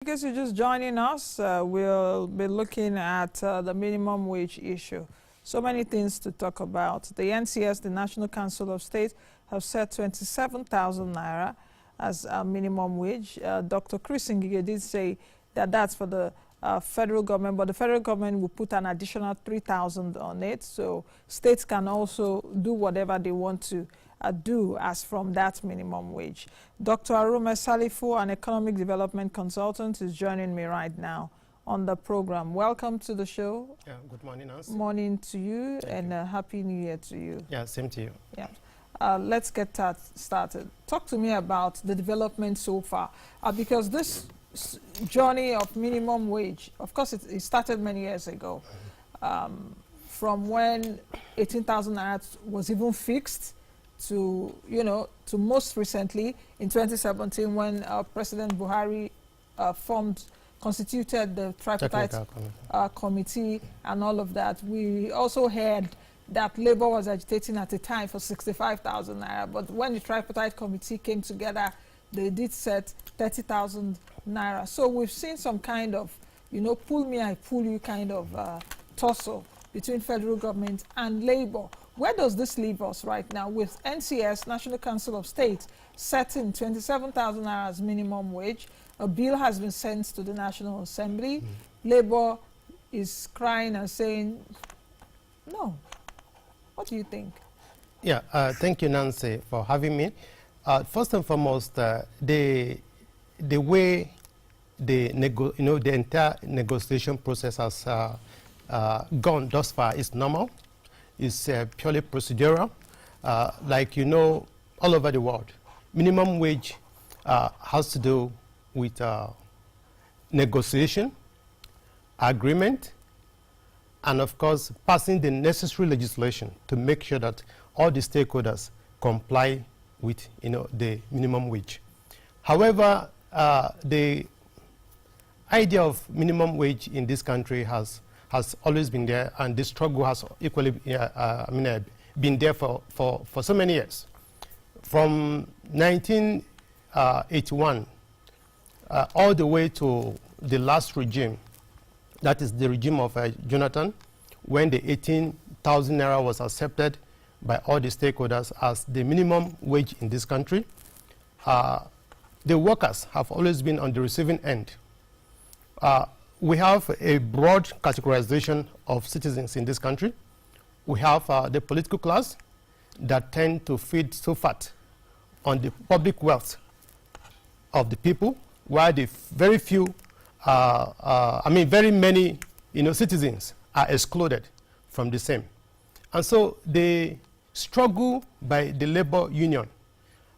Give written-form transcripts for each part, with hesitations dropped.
Because you're just joining us, we'll be looking at the minimum wage issue. So many things to talk about. The NCS, the National Council of State, have set 27,000 naira as a minimum wage. Dr. Chris Ngige did say that that's for the federal government, but the federal government will put an additional 3,000 on it. So states can also do whatever they want to do as from that minimum wage. Dr. Arome Salifu, an economic development consultant, is joining me right now on the program. Welcome to the show. Yeah, good morning, Nancy. Morning to you, and Happy New Year to you. Yeah, same to you. Yeah. Let's get that started. Talk to me about the development so far, because this journey of minimum wage, of course, it started many years ago, from when 18,000 naira was even fixed, to to most recently in 2017 when President Buhari constituted the tripartite committee and all of that. We also heard that Labour was agitating at the time for 65,000 naira, but when the tripartite committee came together, they did set 30,000 naira. So we've seen some kind of pull me I pull you kind of tussle between federal government and Labour. Where does this leave us right now with NCS, National Council of State, setting 27,000 naira as minimum wage? A bill has been sent to the National Assembly. Labour is crying and saying, no. What do you think? Yeah, thank you, Nancy, for having me. First and foremost, the way the entire negotiation process has gone thus far is normal. Is purely procedural. Like all over the world, minimum wage has to do with negotiation, agreement, and of course passing the necessary legislation to make sure that all the stakeholders comply with the minimum wage. However, the idea of minimum wage in this country has always been there, and the struggle has equally been there for so many years. From 1981 all the way to the last regime, that is the regime of Jonathan, when the 18,000 naira was accepted by all the stakeholders as the minimum wage in this country. The workers have always been on the receiving end. We have a broad categorization of citizens in this country. We have the political class that tend to feed so fat on the public wealth of the people, while the very many citizens are excluded from the same. And so the struggle by the labor union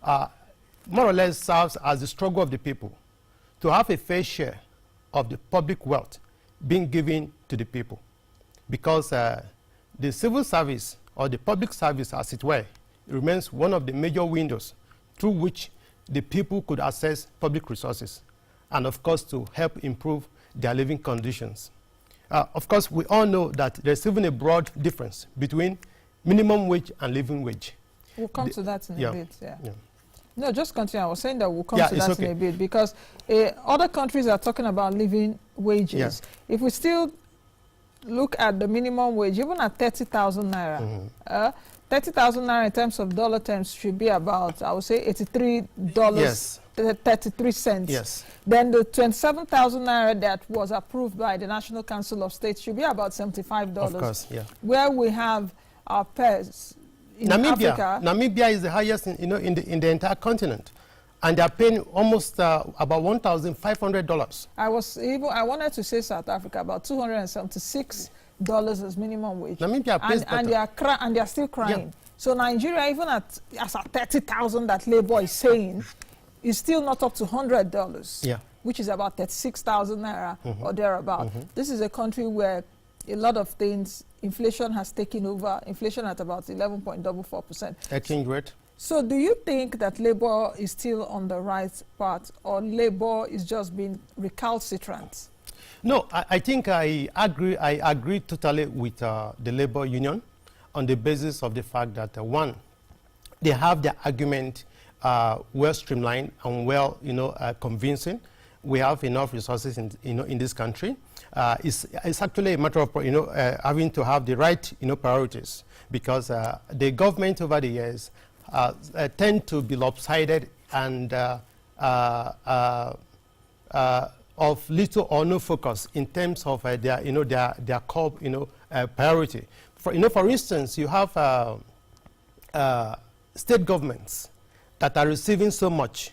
more or less serves as the struggle of the people to have a fair share of the public wealth being given to the people, because the civil service, or the public service as it were, remains one of the major windows through which the people could access public resources, and of course to help improve their living conditions. Of course, we all know that there's even a broad difference between minimum wage and living wage. We'll come to that in a bit. Yeah. No, just continue. I was saying that we'll come to that in a bit, because other countries are talking about living wages. Yeah. If we still look at the minimum wage, even at 30,000 naira, 30,000 naira in terms of dollar terms should be about, I would say, $83.33. Yes. Then the 27,000 naira that was approved by the National Council of State should be about $75. Of course, yeah. Where we have our peers. Namibia is the highest in the entire continent, and they are paying almost about $1,500. I wanted to say South Africa, about $276 as minimum wage. Namibia pays and they are still crying. Yeah. So Nigeria, even at 30,000 that Labour is saying, is still not up to $100. Yeah. Which is about 36,000 naira or thereabout. This is a country where a lot of things, inflation has taken over, inflation at about 11.44%. Exchange rate. So do you think that Labour is still on the right path, or Labour is just being recalcitrant? No, I think I agree totally with the Labour Union on the basis of the fact that, one, they have their argument well streamlined and well, convincing. we have enough resources in this country. It's actually a matter of having to have the right priorities, because the government over the years tend to be lopsided and of little or no focus in terms of their core priority. For instance, you have state governments that are receiving so much,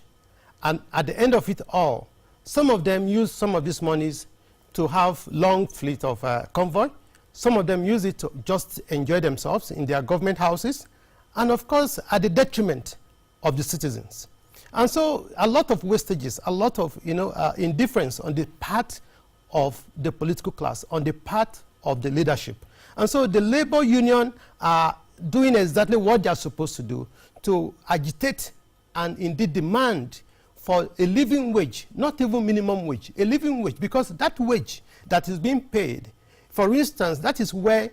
and at the end of it all, some of them use some of these monies to have long fleet of convoy. Some of them use it to just enjoy themselves in their government houses, and of course at the detriment of the citizens. And so a lot of wastages, a lot of indifference on the part of the political class, on the part of the leadership. And so the labor union are doing exactly what they are supposed to do, to agitate and indeed demand for a living wage, not even minimum wage, a living wage, because that wage that is being paid, for instance, that is where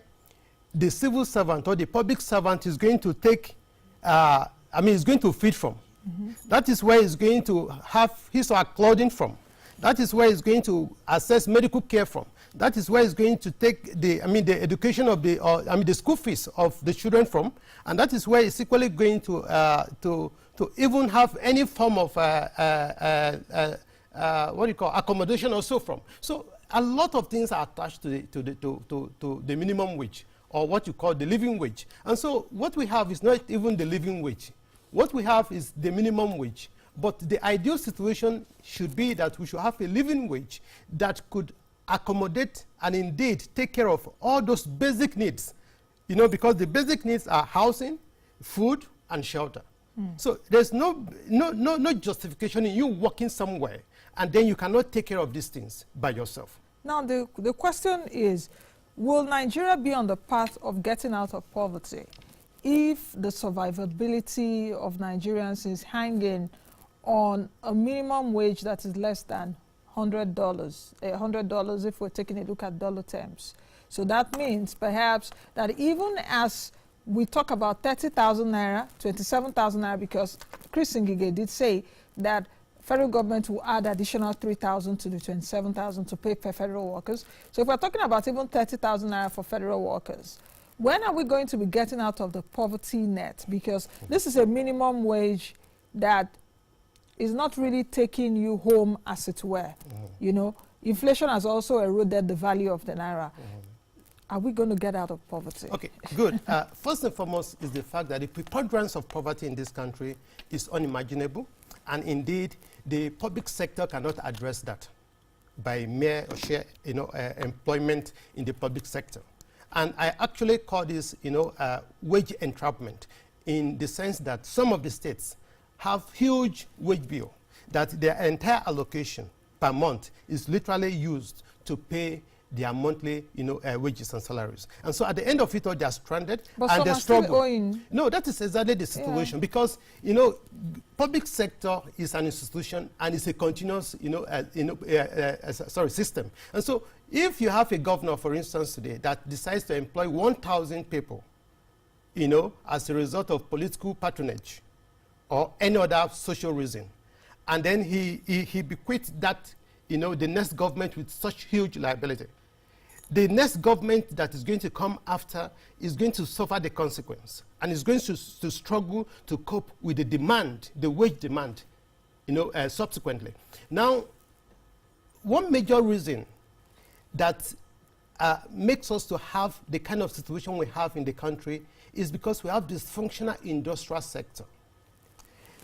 the civil servant or the public servant is going to take, is going to feed from. Mm-hmm. That is where he's going to have his or her clothing from. That is where he's going to access medical care from. That is where he's going to take the education of the school fees of the children from. And that is where he's equally going to even have any form of accommodation also from. So a lot of things are attached to the minimum wage, or what you call the living wage. And so what we have is not even the living wage. What we have is the minimum wage. But the ideal situation should be that we should have a living wage that could accommodate and indeed take care of all those basic needs, because the basic needs are housing, food, and shelter. So there's no justification in you working somewhere and then you cannot take care of these things by yourself. Now the question is, will Nigeria be on the path of getting out of poverty if the survivability of Nigerians is hanging on a minimum wage that is less than $100, $100 if we're taking a look at dollar terms? So that means perhaps that even as we talk about 30,000 naira, 27,000 naira, because Chris Ngige did say that federal government will add additional 3,000 to the 27,000 to pay per federal workers. So if we're talking about even 30,000 naira for federal workers, when are we going to be getting out of the poverty net? Because this is a minimum wage that is not really taking you home, as it were. Inflation has also eroded the value of the naira. Are we going to get out of poverty? Okay, good. First and foremost is the fact that the preponderance of poverty in this country is unimaginable, and indeed the public sector cannot address that by mere or sheer employment in the public sector. And I actually call this wage entrapment, in the sense that some of the states have huge wage bill, that their entire allocation per month is literally used to pay their monthly wages and salaries. And so at the end of it all, they're stranded, but and they struggle. Owing. No, that is exactly the situation, because public sector is an institution and it's a continuous system. And so if you have a governor, for instance, today that decides to employ 1,000 people, as a result of political patronage or any other social reason, and then he bequeaths that the next government with such huge liability, the next government that is going to come after is going to suffer the consequence, and is going to struggle to cope with the demand, the wage demand, subsequently. Now, one major reason that makes us to have the kind of situation we have in the country is because we have dysfunctional industrial sector.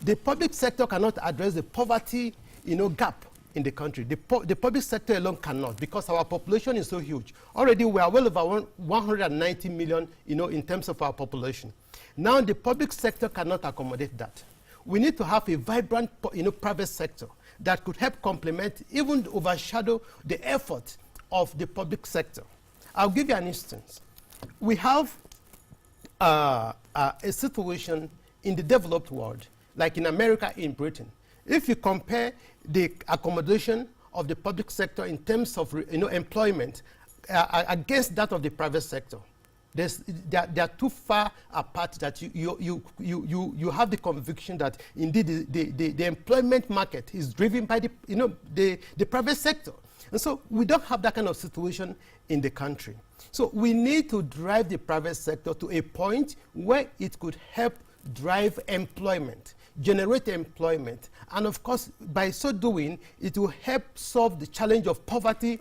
The public sector cannot address the poverty, gap in the country. The public sector alone cannot, because our population is so huge. Already we are well over 190 million, in terms of our population. Now the public sector cannot accommodate that. We need to have a vibrant, private sector that could help complement, even overshadow the effort of the public sector. I'll give you an instance. We have a situation in the developed world, like in America, in Britain. If you compare the accommodation of the public sector in terms of employment against that of the private sector, They are too far apart that you have the conviction that indeed the employment market is driven by the private sector. And so we don't have that kind of situation in the country. So we need to drive the private sector to a point where it could help drive employment, generate employment, and of course, by so doing, it will help solve the challenge of poverty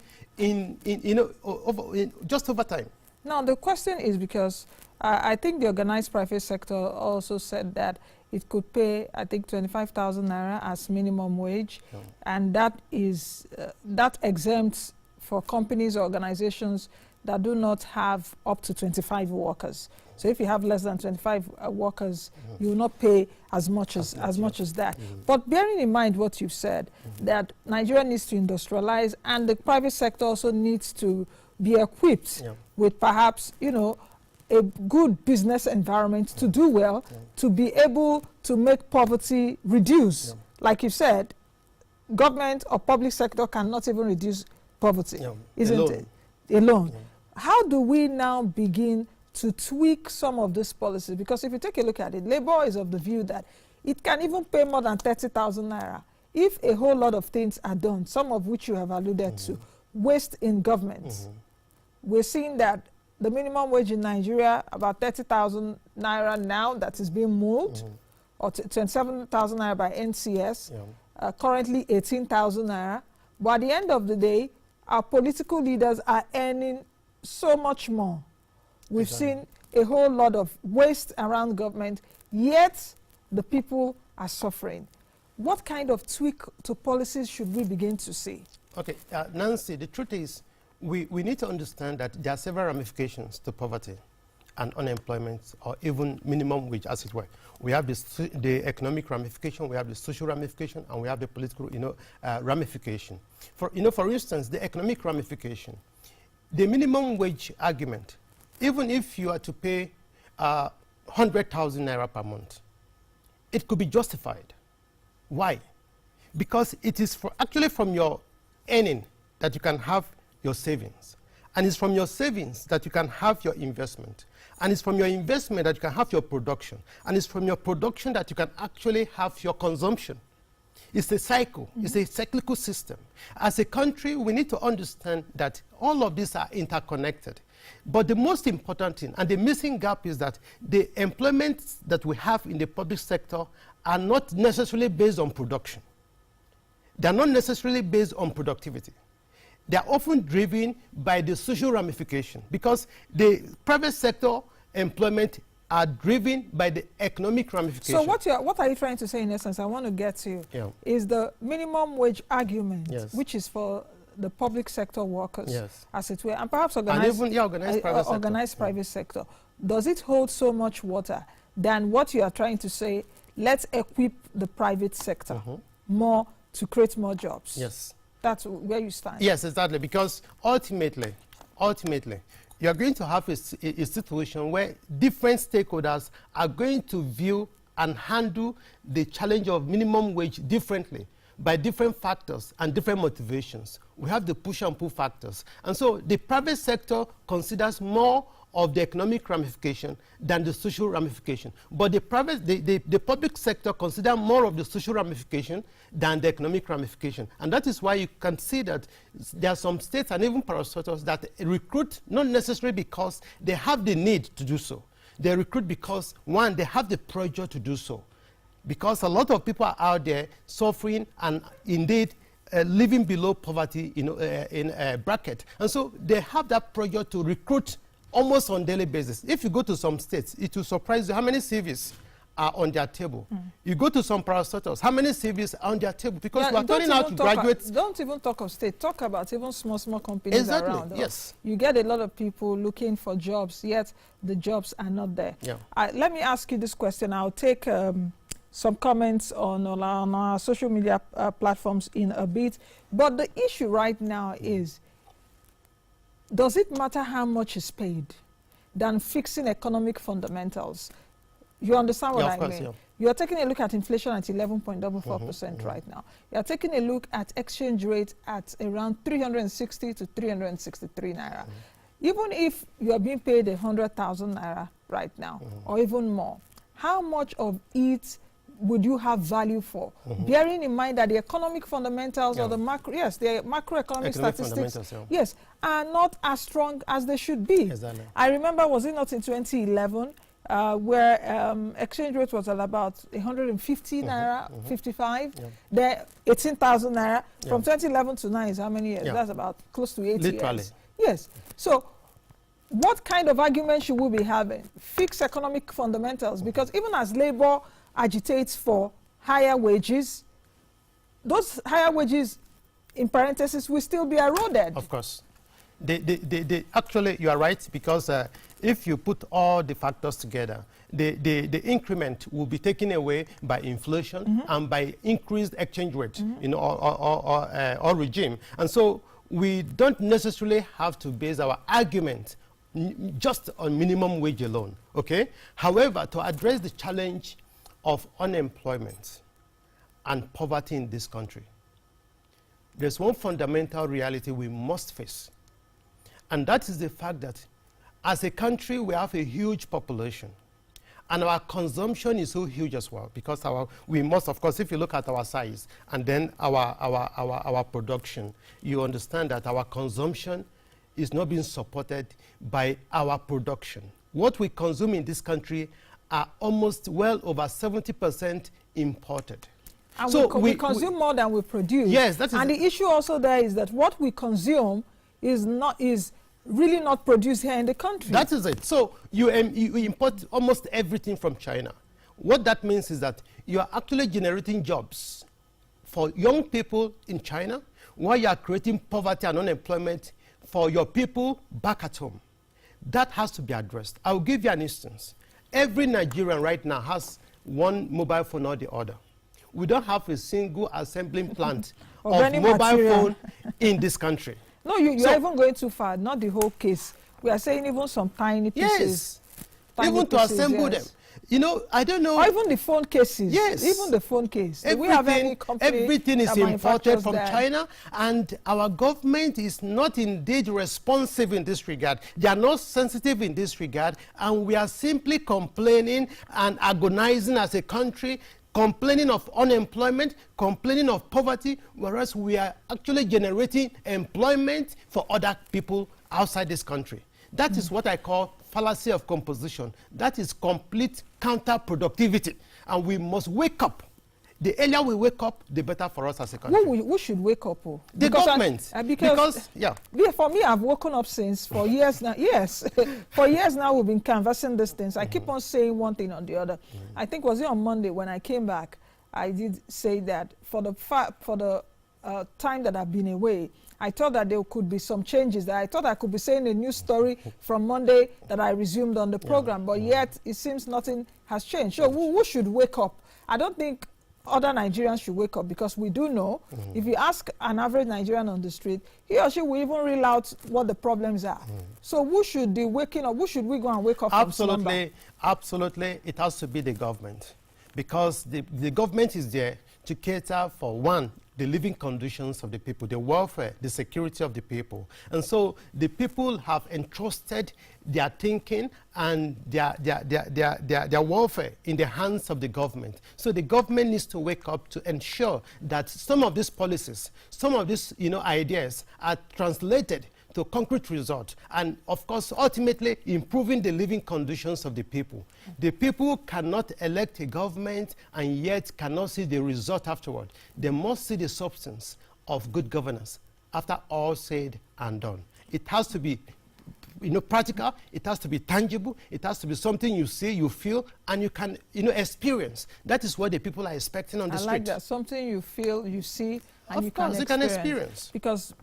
just over time. Now, the question is because I think the organized private sector also said that it could pay, I think, 25,000 naira as minimum wage, and that is that exempts for companies or organizations that do not have up to 25 workers. So if you have less than 25 workers, you will not pay as much as that. But bearing in mind what you've said, that Nigeria needs to industrialize, and the private sector also needs to be equipped with perhaps, a good business environment to do well, to be able to make poverty reduce. Like you said, government or public sector cannot even reduce poverty, isn't it? Alone. How do we now begin to tweak some of these policies? Because if you take a look at it, Labour is of the view that it can even pay more than 30,000 naira if a whole lot of things are done, some of which you have alluded to. Waste in government. We're seeing that the minimum wage in Nigeria, about 30,000 naira now, that is being moved, or 27,000 naira by NCS, currently 18,000 naira. But at the end of the day, our political leaders are earning so much more. We've seen a whole lot of waste around government, yet the people are suffering. What kind of tweak to policies should we begin to see? Okay, Nancy, the truth is, we need to understand that there are several ramifications to poverty and unemployment, or even minimum wage, as it were. We have the economic ramification, we have the social ramification, and we have the political, ramification. For instance, the economic ramification, the minimum wage argument, even if you are to pay 100,000 naira per month, it could be justified. Why? Because it is actually from your earning that you can have your savings. And it's from your savings that you can have your investment. And it's from your investment that you can have your production. And it's from your production that you can actually have your consumption. It's a cycle. It's a cyclical system. As a country, we need to understand that all of these are interconnected. But the most important thing, and the missing gap, is that the employment that we have in the public sector are not necessarily based on production. They are not necessarily based on productivity. They are often driven by the social ramification, because the private sector employment are driven by the economic ramification. So what are you trying to say, in essence, I want to get to, is the minimum wage argument, which is for the public sector workers, as it were, and perhaps organized private sector. Does it hold so much water than what you are trying to say, let's equip the private sector more to create more jobs? Yes. That's where you stand. Yes, exactly, because ultimately, you are going to have a situation where different stakeholders are going to view and handle the challenge of minimum wage differently by different factors and different motivations. We have the push and pull factors. And so the private sector considers more of the economic ramification than the social ramification. But the public sector considers more of the social ramification than the economic ramification. And that is why you can see that there are some states and even parastatals that recruit not necessarily because they have the need to do so. They recruit because, one, they have the pressure to do so. Because a lot of people are out there suffering and indeed living below poverty in a bracket. And so they have that pressure to recruit almost on a daily basis. If you go to some states, it will surprise you how many CVs are on their table. You go to some parastatals, how many CVs are on their table? Because we are turning out to graduates. Don't even talk of state. Talk about even small companies around. Yes. You get a lot of people looking for jobs, yet the jobs are not there. Let me ask you this question. I'll take some comments on our social media platforms in a bit. But the issue right now is, does it matter how much is paid than fixing economic fundamentals? You understand what I mean? You are taking a look at inflation at 11.44% right now. You are taking a look at exchange rate at around 360 to 363 naira. even if you are being paid 100,000 naira right now, or even more, how much of it would you have value for? Bearing in mind that the economic fundamentals or the macroeconomic statistics, yes, are not as strong as they should be. Exactly. I remember, was it not in 2011, where exchange rate was at about 150 naira, 55, the 18,000 naira. From 2011 to now is how many years? That's about close to 80 years. Yes. So what kind of argument should we be having? Fix economic fundamentals, because even as labor agitates for higher wages, those higher wages, in parentheses, will still be eroded. Of course. Actually, you are right, because if you put all the factors together, the increment will be taken away by inflation and by increased exchange rate, you know, or regime. And so we don't necessarily have to base our argument just on minimum wage alone, okay? However, to address the challenge of unemployment and poverty in this country, there's one fundamental reality we must face. And that is the fact that as a country, we have a huge population. And our consumption is so huge as well, because we must, of course, if you look at our size and then our production, you understand that our consumption is not being supported by our production. What we consume in this country are almost well over 70% imported. And so we consume more than we produce. Yes, that is. And the issue also there is that what we consume is really not produced here in the country. That is it. So you import almost everything from China. What that means is that you are actually generating jobs for young people in China, while you are creating poverty and unemployment for your people back at home. That has to be addressed. I'll give you an instance. Every Nigerian right now has one mobile phone or the other. We don't have a single assembling plant of mobile phone in this country. No, you're even going too far. Not the whole case. We are saying even some tiny pieces. Yes, even to assemble them. You know, I don't know. Or even the phone cases. Yes. Even the phone case. Do we have any company everything is imported from China, and our government is not indeed responsive in this regard. They are not sensitive in this regard, and we are simply complaining and agonizing as a country, complaining of unemployment, complaining of poverty, whereas we are actually generating employment for other people outside this country. That is what I call fallacy of composition. That is complete counterproductivity. And we must wake up. The earlier we wake up, the better for us as a country. We should wake up. The government. Because for me, I've woken up since for years now. Yes, for years now we've been canvassing these things. I keep on saying one thing on the other. I think was it on Monday when I came back, I did say that for the time that I've been away, I thought that there could be some changes. That I thought I could be saying a new story from Monday that I resumed on the program, but yet it seems nothing has changed. So we should wake up. I don't think other Nigerians should wake up, because we do know if you ask an average Nigerian on the street, he or she will even reel out what the problems are. So who should be waking up? Who should we go and wake up from slumber? Absolutely, it has to be the government, because the government is there to cater for, one, the living conditions of the people, the welfare, the security of the people. And so the people have entrusted their thinking and their welfare in the hands of the government. So the government needs to wake up to ensure that some of these policies, some of these ideas are translated to concrete results, and of course ultimately improving the living conditions of the people. The people cannot elect a government and yet cannot see the result afterward. They must see the substance of good governance after all said and done. It has to be practical, it has to be tangible, it has to be something you see, you feel, and you can experience. That is what the people are expecting on the street. I like that, something you feel, you see, and you can experience. Because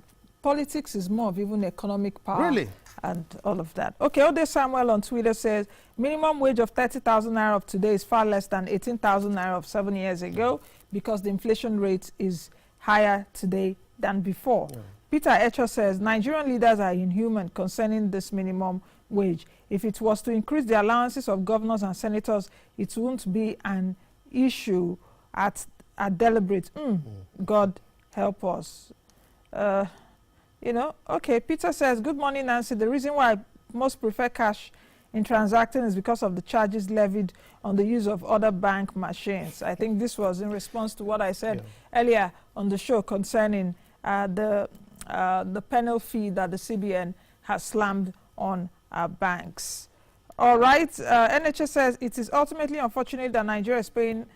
politics is more of even economic power. Really? And all of that. Okay, Ode Samuel on Twitter says, minimum wage of 30,000 naira of today is far less than 18,000 naira of 7 years ago, because the inflation rate is higher today than before. Yeah. Peter Echo says, Nigerian leaders are inhuman concerning this minimum wage. If it was to increase the allowances of governors and senators, it won't be an issue at deliberate. God help us. You know, okay, Peter says, good morning, Nancy. The reason why most prefer cash in transacting is because of the charges levied on the use of other bank machines. I think this was in response to what I said earlier on the show concerning the penal fee that the CBN has slammed on banks. All right, NHS says it is ultimately unfortunate that Nigeria is paying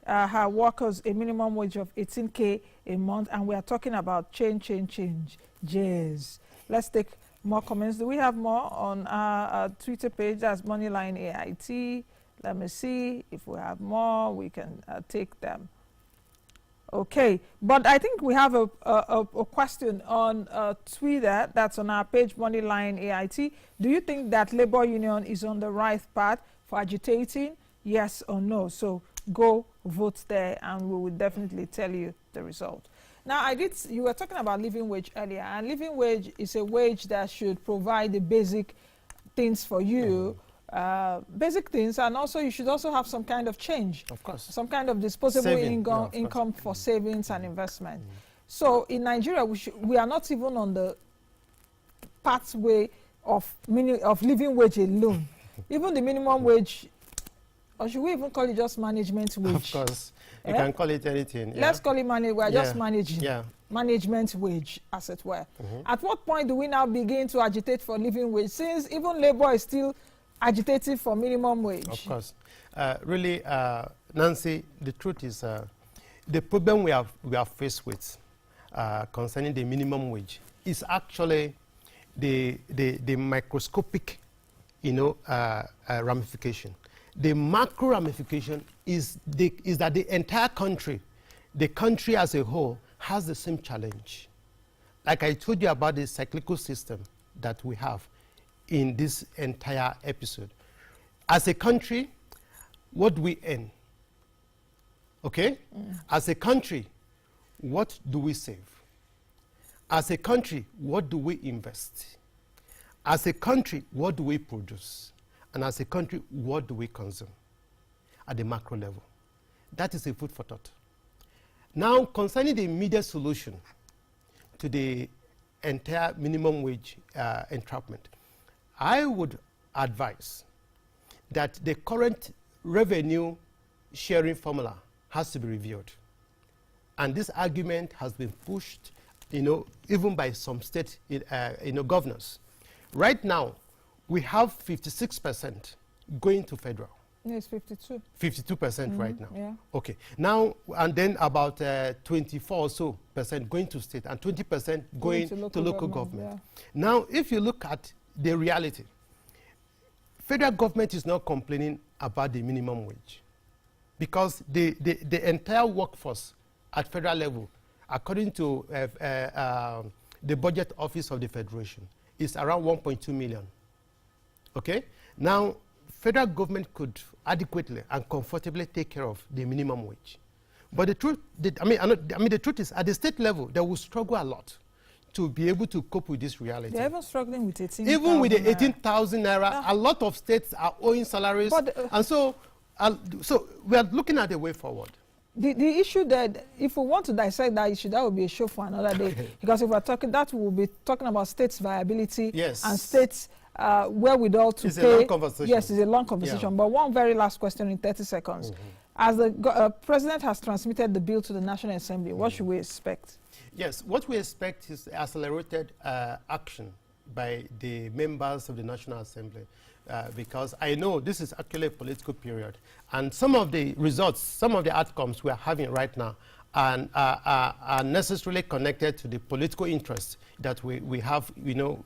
her workers a minimum wage of 18K a month, and we are talking about change. Jeez. Let's take more comments. Do we have more on our Twitter page? That's Moneyline AIT. Let me see if we have more. We can take them. Okay, but I think we have a question on Twitter that's on our page, Moneyline AIT. Do you think that labor union is on the right path for agitating? Yes or no? So go vote there and we will definitely tell you the result. Now, you were talking about living wage earlier, and living wage is a wage that should provide the basic things for you, basic things, and also you should also have some kind of change. Of course. Some kind of disposable income for savings and investment. So in Nigeria, we are not even on the pathway of living wage alone. Even the minimum wage, or should we even call it just management wage? Of course. You can call it anything. Let's call it we're just managing. Management wage, as it were. At what point do we now begin to agitate for living wage, since even labor is still agitating for minimum wage? Of course. Really, Nancy, the truth is the problem we are faced with concerning the minimum wage is actually the microscopic, ramification. The macro ramification is that the entire country, the country as a whole, has the same challenge. Like I told you about the cyclical system that we have in this entire episode. As a country, what do we earn? Okay? As a country, what do we save? As a country, what do we invest? As a country, what do we produce? And as a country, what do we consume at the macro level? That is a food for thought. Now, concerning the immediate solution to the entire minimum wage entrapment, I would advise that the current revenue sharing formula has to be reviewed. And this argument has been pushed, even by some state governors. Right now, we have 56% going to federal. Yes, 52. 52% right now. Yeah. Okay. Now, and then about 24 or so percent going to state and 20% going to local government. Yeah. Now, if you look at the reality, federal government is not complaining about the minimum wage because the entire workforce at federal level, according to the budget office of the Federation, is around 1.2 million. Okay? Now, federal government could adequately and comfortably take care of the minimum wage. But the truth, the truth is, at the state level, they will struggle a lot to be able to cope with this reality. They're even struggling with 18,000. Even with the 18,000 naira, a lot of states are owing salaries. But, and so we are looking at a way forward. The issue that, if we want to dissect that issue, that would be a show for another day. Because if we're talking, that we'll be talking about states' viability and states' wherewithal to pay. It's a long conversation. Yes, it's a long conversation. But one very last question in 30 seconds. As the president has transmitted the bill to the National Assembly, what should we expect? Yes, what we expect is accelerated action by the members of the National Assembly. Because I know this is actually a political period. And some of the results, some of the outcomes we are having right now are necessarily connected to the political interests that we have,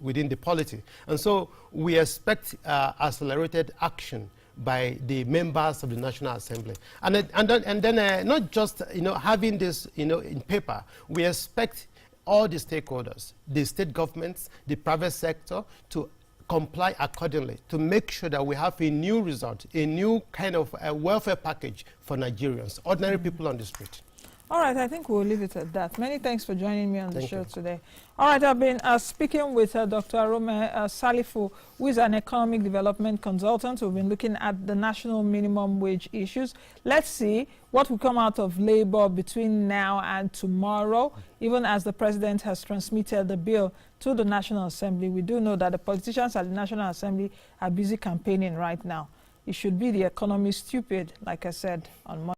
within the polity. And so we expect accelerated action by the members of the National Assembly. And then not just, having this, in paper, we expect all the stakeholders, the state governments, the private sector, to comply accordingly to make sure that we have a new result, a new kind of welfare package for Nigerians, ordinary people on the street. All right, I think we'll leave it at that. Many thanks for joining me on the show today. All right, I've been speaking with Dr. Arome Salifu, who is an economic development consultant. We've been looking at the national minimum wage issues. Let's see what will come out of labor between now and tomorrow, even as the president has transmitted the bill to the National Assembly. We do know that the politicians at the National Assembly are busy campaigning right now. It should be the economy stupid, like I said on Monday.